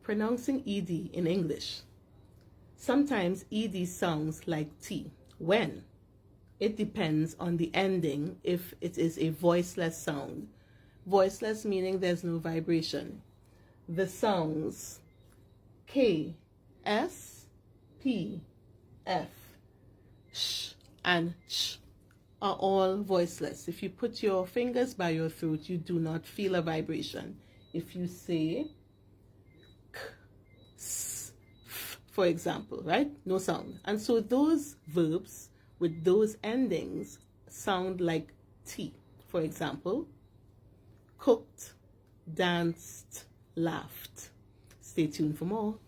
Pronouncing ED in English. Sometimes ED sounds like T. When? It depends on the ending if it is a voiceless sound. Voiceless meaning there's no vibration. The sounds K, S, P, F, sh, and ch are all voiceless. If you put your fingers by your throat, you do not feel a vibration. If you say k, s, f, for example, right? No sound. And so those verbs with those endings sound like T. For example, cooked, danced, laughed. Stay tuned for more.